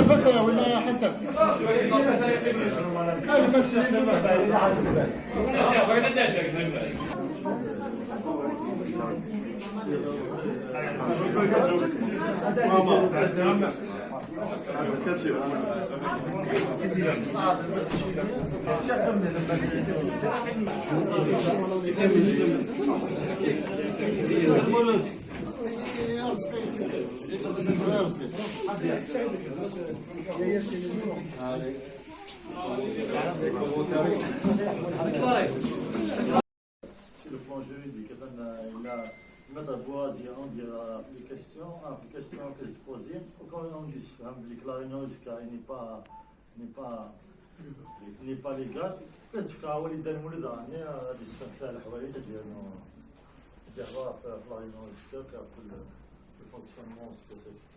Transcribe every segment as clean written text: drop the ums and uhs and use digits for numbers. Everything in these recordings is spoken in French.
بس ولا حسن انا بس Le point juridique, il met à boire, on dit l'application que c'est posé, quand on dit que la réunion n'est pas légale, qu'est-ce que tu fais? Il donne le dernier à discuter la réunion, il va faire la réunion pour le fonctionnement spécifique.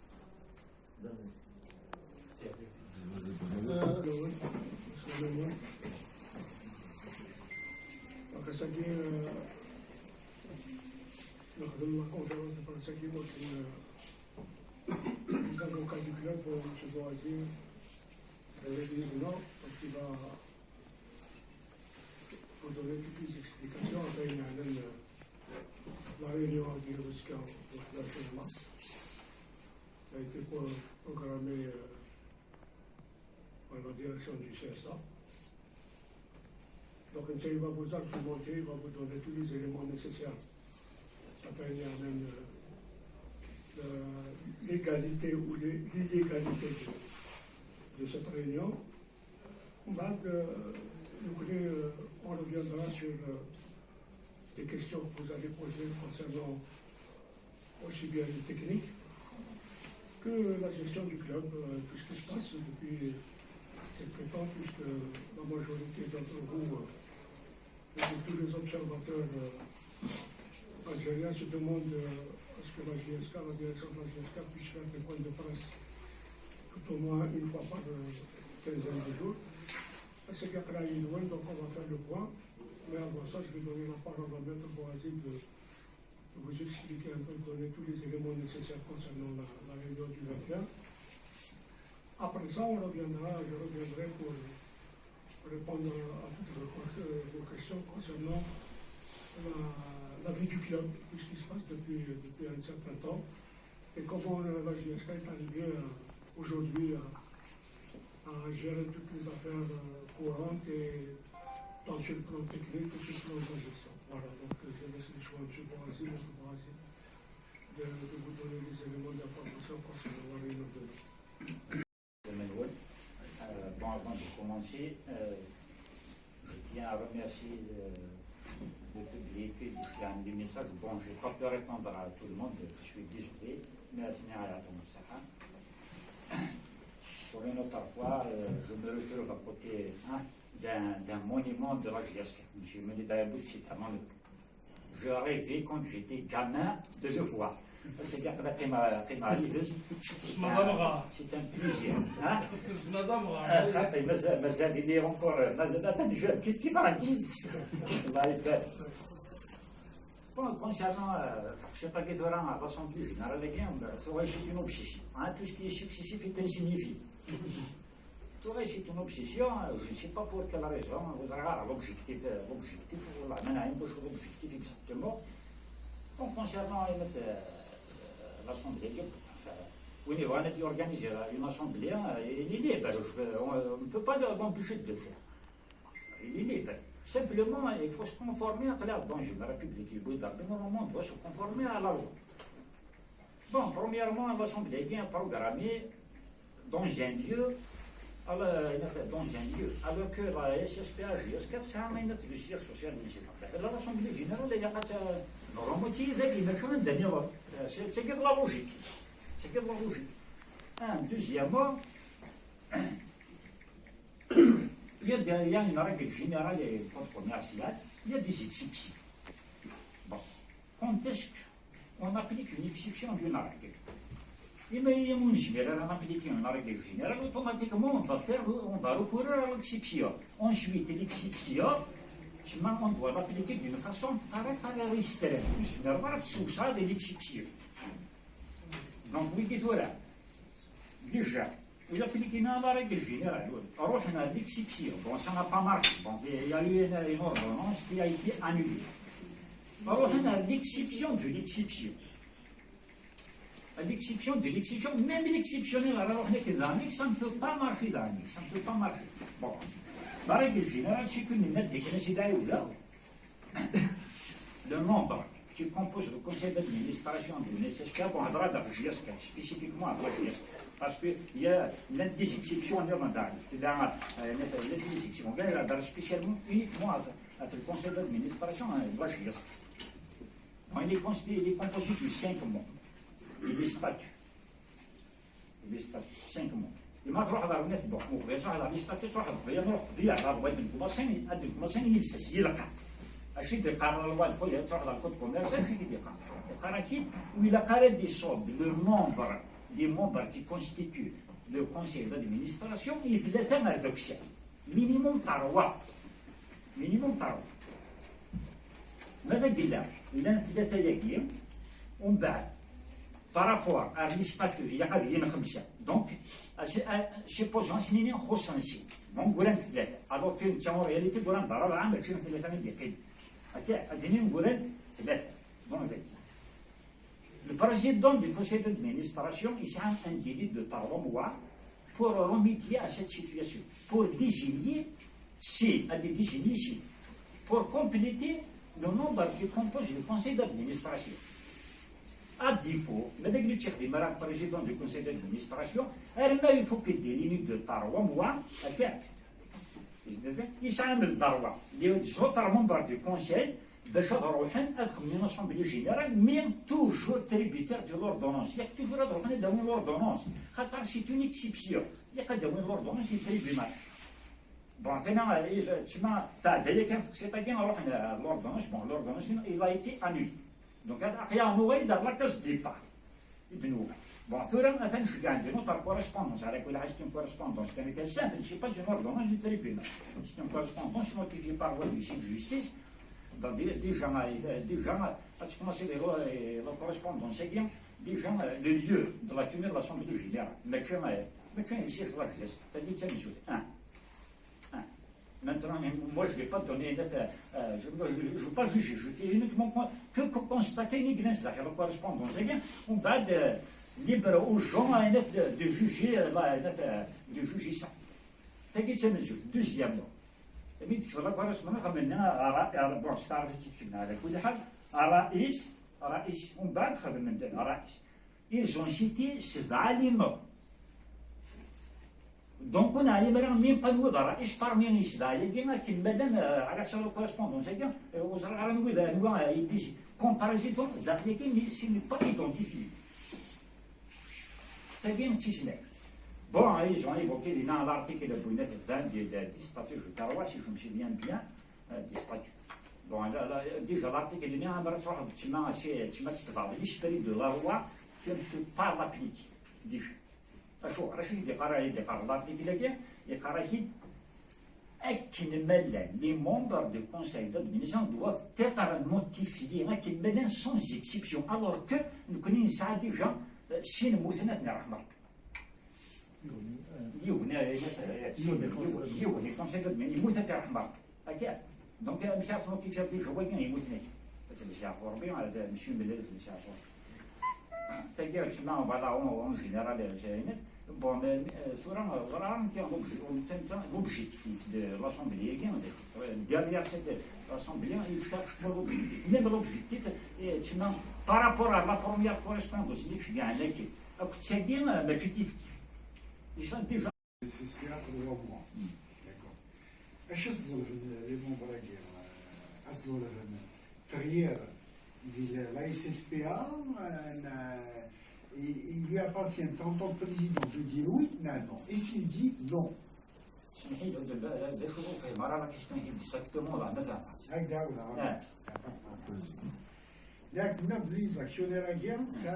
نخدم الكونفيرونس دو برنسا كيما les avocats du club, M. Boazi, qui va vous donner toutes les explications. Après, il y a la réunion qui est jusqu'à la fin mars. Ça a été programmé par la direction du CSA. Donc, il va vous argumenter, il va vous donner tous les éléments nécessaires. Après, il y a même l'égalité ou l'illégalité de cette réunion. On reviendra sur des questions que vous allez poser concernant aussi bien les techniques que la gestion du club, tout ce qui se passe depuis quelque temps, puisque la majorité d'entre vous et de tous les observateurs algériens se demandent à ce que la direction de la GSK puisse faire des points de presse tout au moins une fois par quinzaine de jours. C'est qu'il y a une loin, donc on va faire le point. Mais avant ça, je vais donner la parole à Maître Boazi de vous expliquer un peu, donner tous les éléments nécessaires concernant la réunion du 21. Après ça, je reviendrai pour répondre à toutes vos questions concernant la vie du club, tout ce qui se passe depuis un certain temps, et comment la GSK est arrivée aujourd'hui à gérer toutes les affaires courantes, et tant sur le plan technique que sur le plan de la gestion. Voilà, donc je laisse le choix à M. Boazi, de vous donner les éléments d'information concernant la réunion de l'eau. Bon, avant de commencer, je tiens à remercier le public qui a des messages. Bon, je n'ai pas pu répondre à tout le monde, je suis désolé. Merci à tous. Pour une autre fois, je me retrouve à côté d'un monument de la GSK. M. Menidayabou, c'est un monument. Je rêvais quand j'étais gamin de le voir. C'est-à-dire que la primaire, c'est un plaisir. Mais il est encore la jeune qui va bon, concernant, je ne sais pas qui à l'Assemblée générale, c'est une obsession. Tout ce qui est successif est insignifiant. C'est une obsession, je ne sais pas pour quelle raison, vous regardez l'objectif, l'objectif exactement. Bon, concernant l'Assemblée, au niveau d'organiser une Assemblée, il est libre, on ne peut pas l'empêcher de le faire. Il est libre. Simplement, il faut se conformer à la loi. La République du normalement doit se conformer à la loi. Bon, premièrement, l'Assemblée est bien programmée dans un lieu, alors que la SSPAG, c'est le siège social municipal. L'Assemblée générale, il y a normalement, c'est que de la logique. C'est que de la logique. Deuxièmement, il y a une règle générale et commerciale, il y a des exceptions. Bon, quand est-ce qu'on applique une exception d'une règle? Il y a une générale, on applique une règle générale, automatiquement on va recourir à l'exception. Ensuite, l'exception, on doit l'appliquer d'une façon très restreinte. Je ne vais pas sous ça des exceptions. Donc, oui, voilà. Déjà, il a appliqué la règle générale. Alors, on a l'exception. Bon, ça n'a pas marché. Bon, il y a eu une ordonnance qui a été annulée. Alors, on a l'exception de l'exception. L'exception de l'exception, même l'exceptionnel, alors on est que l'année, ça ne peut pas marcher l'année. Ça ne peut pas marcher. Bon. La règle générale, c'est que nous mettons le nombre qui compose le conseil d'administration de l'UNSSPA, bon, à droite spécifiquement à droite, parce qu'il y a des exceptions en Irlande. C'est-à-dire, les exceptions, spécialement, uniquement à le conseil d'administration de droite. Il est composé de 5 membres. Il est statut. Il est statut, 5 membres. لما تروح على النت بوك وغير على ليستاتيو تروح تضيع نروح تضيع على الواد الكوماسين هاد الكوماسين يلسس يلقى اشي اللي قرر الواد خويا تروح على الكود كوميرس اشي اللي يقرا كي وإلا قرا دي صوب لو نومبر دي ممبر كي كونستيتيو لو كونسيل دادمينستراسيون يثلاثه مع دوك الشيء مينيموم تاع 4 مينيموم تاع 4 ماذا قلنا إلا ثلاثه ياكيين ومن بعد بارابور à l'statut, il y a qu'à dire 5. Donc, supposons سنين خصنسي. Donc, قولن 3. Alors que en réalité قولن ضرب عام 20 3 من دقيقة. أدينين قولن 3. Donc, le président du conseil d'administration, il s'est un délai de 3 mois pour remédier à cette situation, pour désigner si, pour compléter le nombre qui compose le conseil d'administration. À défaut, le président du conseil d'administration, il faut qu'il délimite de 3 mois. Il s'amène d'arwa. Les autres membres du conseil, de l'Assemblée générale, mais toujours tributaire de l'ordonnance. Il y a toujours l'ordonnance. C'est une exception. Il y a l'ordonnance du tribunal. Bon, l'ordonnance, il a été annulé. Donc, il y a un nouvel dans la case départ. Bon, مثلا شجع عندنا نوتر كورسبوندونس على كل حاجه une correspondance كانت simple, c'est pas une ordonnance du tribunal. C'est une correspondance notifiée par le huissier de justice. Donc déjà, tu commences la correspondance, c'est bien déjà le lieu de la tenue de l'Assemblée générale. Médecin ici, je vois que c'est-à-dire que c'est 1. Maintenant, moi, je ne vais pas donner, je ne veux pas juger, je fais uniquement que constater une ignorance. La correspondance, c'est bien, on va libre aux gens de juger ça. C'est ce mesure. Deuxièmement, il faut la correspondance comme un bon star avec كل حال رئيس ومن بعد خدم من رئيس. Ils ont cité 7 éléments. Donc on a même pas de رئيس parmi les 7 éléments qui مادام على حسب الكورسبوندونس هكا وزرع نوع يديجي comparaison d'appliquer ce n'est pas identifié. C'est bien Tisnec. Bon, ils ont évoqué l'article de Bounet des statuts, je crois, si je me souviens bien, des statuts. Bon, déjà l'article de Néa, tu m'as l'esprit de la loi qui ne peut pas l'appliquer. Déjà. Les membres du conseil d'administration doivent être notifiés sans exception, alors que nous connaissons déjà si nous sommes donc, مش عارف نوتيفيا دي شويه يموتني مش عارف ربي هذا ماشي ملل مش عارف تاجر تسمع بعض اون جينيرال جاينت bon voilà l'objectif de l'Assemblée derrière cette Assemblée il cherche pour l'objectif même l'objectif par rapport à la première correspondance اللي شجع عليك كنت شاكين ماشي كيف déjà c'est ce qu'il y a pour le moment. D'accord. ايش الظروف اللي موبراكي الظروف تغيير la SSPA il lui appartient en tant que président de dire oui, non. Et s'il dit non. Les actionnaires à guerre, ça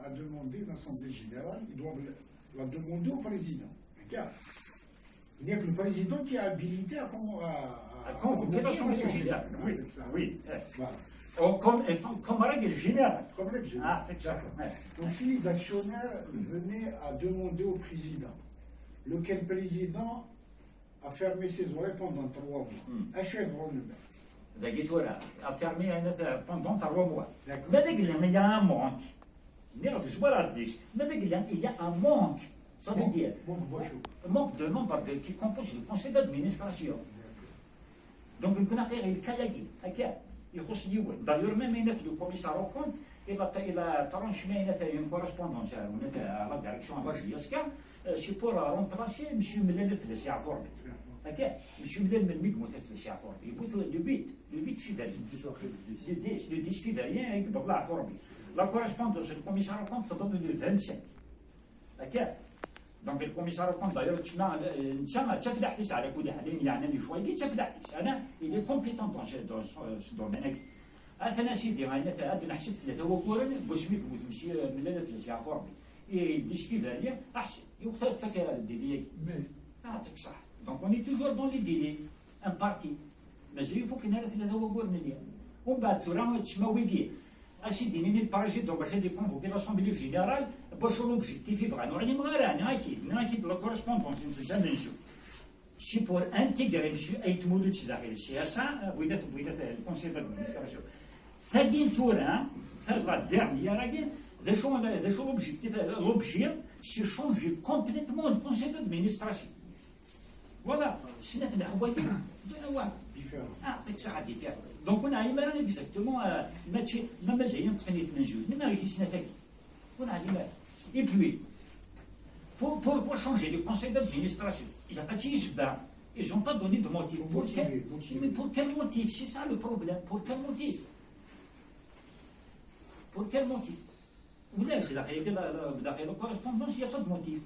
a demandé l'Assemblée générale, ils doivent la demander au président. Il n'y a que le président qui est habilité à convoquer l'Assemblée générale. Oui, C'est ça. oui. Voilà. Comme règle générale. Comme règle Ah, générale. c'est ça. D'accord. Ouais. Donc si les actionnaires venaient à demander au président, lequel président a fermé ses oreilles pendant 3 mois, un chevron le met. Zaguitora a fermé pendant 3 mois. D'accord. Mais il y a un manque. Il y a un manque. Ça veut dire Bon, bonjour. manque de membres qui composent le conseil d'administration. Donc, il y a d'ailleurs, même le commissaire au compte, il a tranché une correspondance à la direction c'est pour remplacer M. Mélène de Siafor. M. Mélène de Siafor. Il faut le 8 février. Le 10 février, il faut la forme. La correspondance, le commissaire au compte, ça donne le 25. Donc le commissaire au compte, d'ailleurs, il est compétent dans ce domaine. أنا سيدي أنا حسيت ثلاثة وكورن بوسميك وتمشي من لا في الشعفور يديش في بالي أحسن يوقتها فاكر الديلي يعطيك صح دونك اوني توجور دون لي ديلي ان بارتي ماشي يفوك هنا ثلاثة وكورن اليوم ومن بعد تورا تسمى ويكي أسيدي نيني البارجي دونك باش دي كونفوكي لاسومبلي جينيرال باش لوبجيكتيف يبغى نوراني مغاراني أكيد لا كورسبوندونس نسجل نشوف سي بور انتيغري ماشي أي تمولد داخل السياسة بغينا الكونسيل دادمينستراسيون ثاني تورا لا ديرنيير راكي ذا شو لوبجيكتيف لوبجي سي شونجي كومبليتمون الكونسيل دادمينستراسيون فوالا سنة الحوايج دون واحد يعطيك صحة ديفير دونك انا عايمة راني اكزاكتومون ماشي ما مازال تفنيت من جوج ما غير سنة ثاني وانا عايمة اي بوي pour changer le conseil d'administration. Il n'a pas dit ils n'ont pas donné de motif. Mais pour quel motif? C'est ça le problème. Pour quel motif? Pour quel motif? Ou là, c'est la correspondance, il n'y a pas de motif.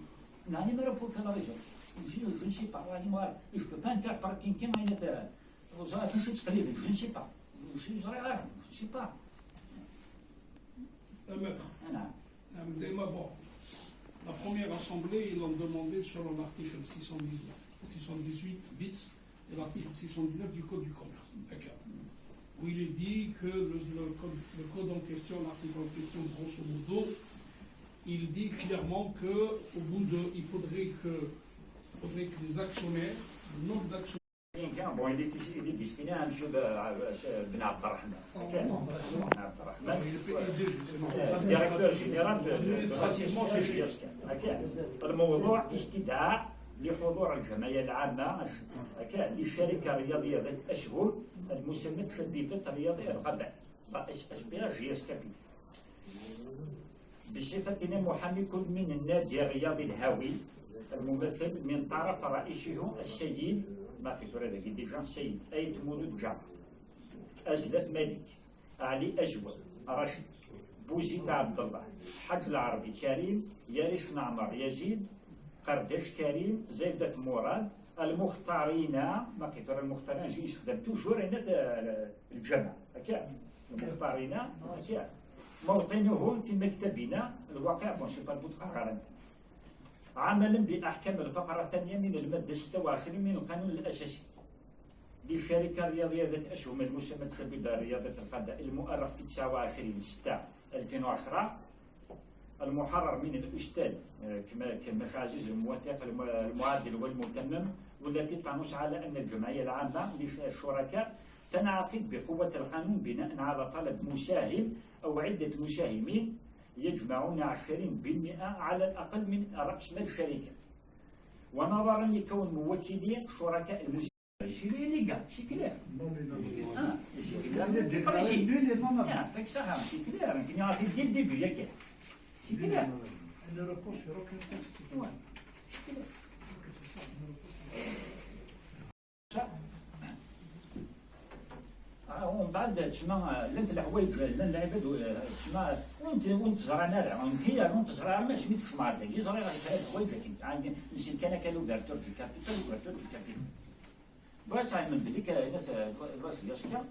Non, il n'y a pas pour quelle raison. Je ne sais pas. Je ne peux pas interpréter quelqu'un qui je ne sais pas. Je ne sais pas. Maître, bon. La première assemblée, ils ont demandé selon l'article 618 bis et l'article 619 du Code du commerce, où il est dit que le code en question, l'article en question, grosso modo, il dit clairement qu'au bout de, il faudrait que les actionnaires, le nombre d'actionnaires. Bon, il est destiné à M. Ben Abdelrahman. Directeur général de l'association GSK. الموضوع استدعاء لحضور الجمعية العامة للشركة الرياضية ذات أشهر المسمى شبكة الرياضية الغباء رئيس أسبيع GSK بصفتنا محامي كل من النادي الرياضي الهاوي الممثل من طرف رئيسه السيد ما في سوريا ديجا السيد أيت مولود جعفر أزلف مالك علي أجود رشيد بوزيد عبد الله حج العربي كريم ياريش نعمر يزيد قرداش كريم زيدة مراد المختارين ما كيفر المختارين جي يستخدم توجور هنا الجامعة هكا المختارين هكا موطنهم في مكتبنا الواقع بون سي با بوتخارن عملا بأحكام الفقرة الثانية من المادة 26 من القانون الأساسي للشركة الرياضية ذات أسهم المسمى سبيل رياضة القضاء المؤرخ في 29/6/2010 المحرر من الأستاذ كما عزيز الموثق المعدل والمتمم والتي تنص على أن الجمعية العامة للشركاء تنعقد بقوة القانون بناء على طلب مساهم أو عدة مساهمين يجمعون 20% على الأقل من رأس مال الشركة ونظرا لكون موكلين شركاء المساهمين شي ليغال شي كلير شي كلير يعطيك الصحة شي كلير يمكن يعطي ديال الديبي ياك شي كلير ومن بعد تسمى لنت الحوايج العباد تسمى وانت زرعنا راه كي وانت زرع ما سميتكش مع هذاك يزرع راه الحوايج عندي نسيت كانوا فيرتور في الكابيتال وفيرتور في الكابيتال بغيت تعلم بلي كاين راس ياسكا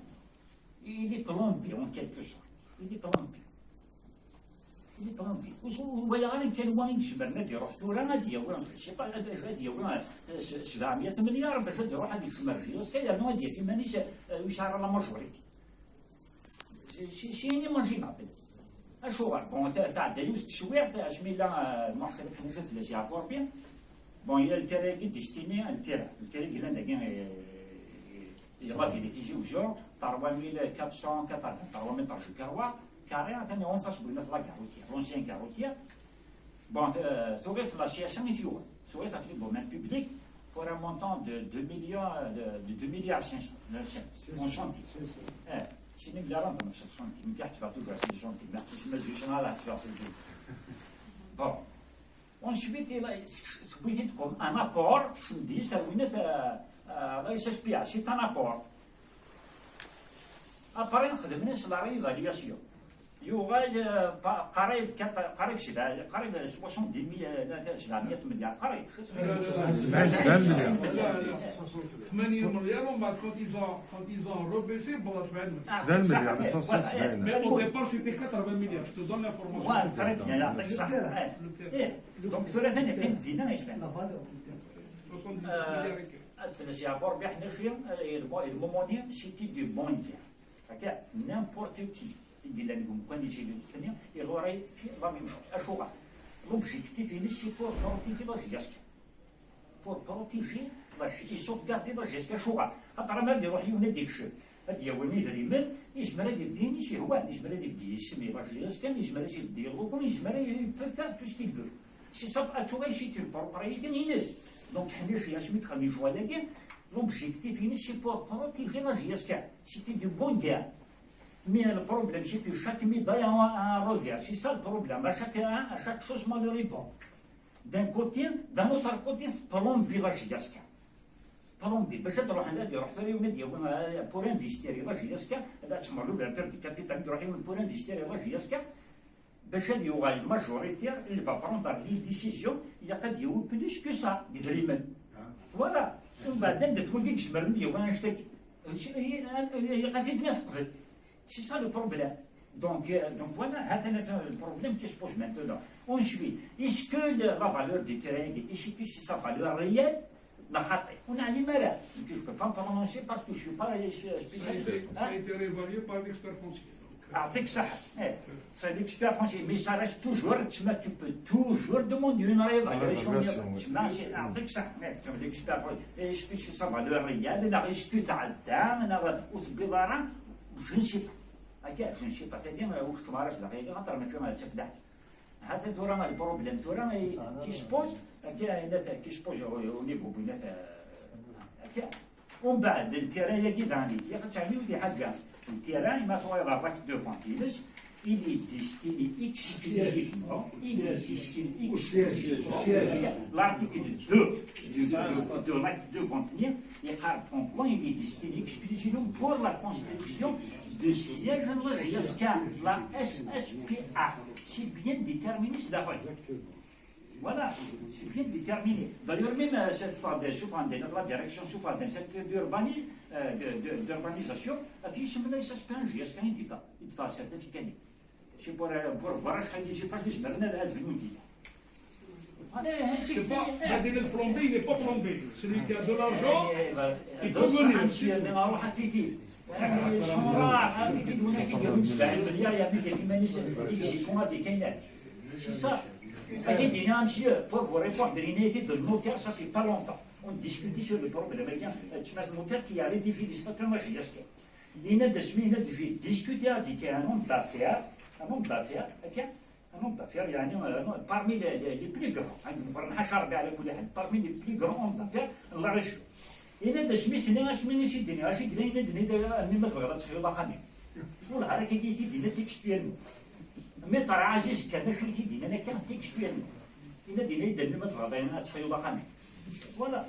il est plombé en quelque sorte il est plombé اللي بلومبي ويا غير كان وين يجبرنا يروح ثورة غادي يوين شي با غادي يوين 700 مليار باش يروح هذيك السمرجيه كاين نو غادي في مانيش يشعر لا ماجوريتي شي ايماجينابل اشو بون تاع دايوس تشويع تاع شميله المحصول الحنيجه في الاشياء فوربيا بون هي الكراكي ديستيني الكراكي هنا كاين يغافي اللي تيجي وجو 3480 34 كاروا كاري ثاني اون فاش بغينا في لا كاروتير لونسيان كاروتير بون ثوري في لاسياسيون يفيو ثوري تاع في الدومين بوبليك pour un montant de 2 millions de 2 milliards 500 en chantier. شي مليار انت مش الشونتي من تحت فاتو جالس الشونتي ما تمزوش انا لا تفاصل بون ونشبيت بغيت تكون ان ابور شندي سوينا لا يسبيع سي ان ابور اباري نخدم سلاري ايفالياسيون يوغاد قريب شبه قريب 700 مليار قريب 80 مليار ومن بعد quand ils ont rebaissé بقى 70 70 مليار 170 mais au départ c'était 80 milliards je te donne l'information très bien يعطيك الصحة دونك ثلاثة فين زينا ايش فين 70 مليار الفلوس يا فور بيحنا شوية المومونيا سيتي دي بونكير هكا نامبورت كي يدير لكم كان يجي للثانية يغوري في لا ميم شوز اشو لوبجيكتيف هنا سي بور بروتيجي لا جياسك بور بروتيجي باش يسوفغاردي لا جياسك اشو خاطر ما يروح يولي ديك الشيء هاد يومي يدريمن يجمر هاد يديني شي هو يجمر هاد يدي يسمي لا جياسك يجمر يدي لوكو يجمر يفهم تو سكي يدير شي صاب اتوغي شي تو بروبريتي نينس دونك حنا شي اش ميت خمي شوا لكن لوبجيكتيف هنا سي بور بروتيجي لا جياسك سيتي دو بون غير Mais le problème, c'est que chaque médaille a un revers. C'est ça le problème. À chaque chose, mal répond. D'un côté, d'un autre côté, plombi la gigasca. Plombi. Parce que pour investir la gigasca, là, tu m'as l'ouvert du capital pour investir la gigasca. Parce qu'il y aura une majorité, il va prendre des décisions. Il y a qu'à dire plus que ça, des éléments. Voilà. وبعدين تقول لك جبر لي وانا نشتكي. هي غادي تنافق. C'est ça le problème. Donc voilà, c'est le problème qui se pose maintenant. Ensuite, est-ce que la valeur du terrain, est-ce que c'est sa valeur réelle? On a du mal. Je ne peux pas me prononcer parce que je ne suis pas spécialiste. Ça a été réévalué par l'expert foncier. Avec ça, c'est l'expert foncier, mais ça reste toujours, tu peux toujours demander une réévaluation. Avec ça, l'expert foncier, est-ce que c'est sa valeur réelle? Est-ce que tu as le temps? Je ne sais pas. هكا je ne sais pas تاني وقت ما راش دقيقة خاطر ما تفدحت هذا تورا البروبليم تورا كيسبوز هكا الناس كيسبوز او نيفو بينات هكا ومن بعد التيران يجي داني يا اخي تعملوا دي حاجة التيران ما هو يضربك دو فونتيلس il est destiné exclusivement, l'article 2 de l'acte de contenir, il est destiné exclusivement pour la construction de sièges jusqu'à la SSPA. C'est bien déterminé, c'est d'abord. Voilà, c'est bien déterminé. D'ailleurs, même cette fois, la direction de cette d'urbanisation, a fait ce que ça se passe jusqu'à une étape. Il faut un certificat. C'est pour voir ce qu'il y a pas de C'est pas, le plombé, il n'est pas plombé. Celui qui a de l'argent, il peut venir. C'est ça. Monsieur, pour vous répondre, l'ineffet de notaire, ça fait pas longtemps. On discutait sur le problème. Tu m'as notaire qui a rédigé les statuts magistraux. Il y a des semaines, j'ai discuté avec un homme d'affaires. Un homme d'affaires, parmi les plus grands, parmi les plus grands hommes d'affaires, la région. Il y a des semaines, c'est un semaine ici, il y a des semaines, il y a des semaines, والله راك كي تدينا تكسبيرمون مي ترى عزيز كان شي تدينا انا كان تكسبيرمون الا دينا يدنا ما تغادينا تخيل خامي فوالا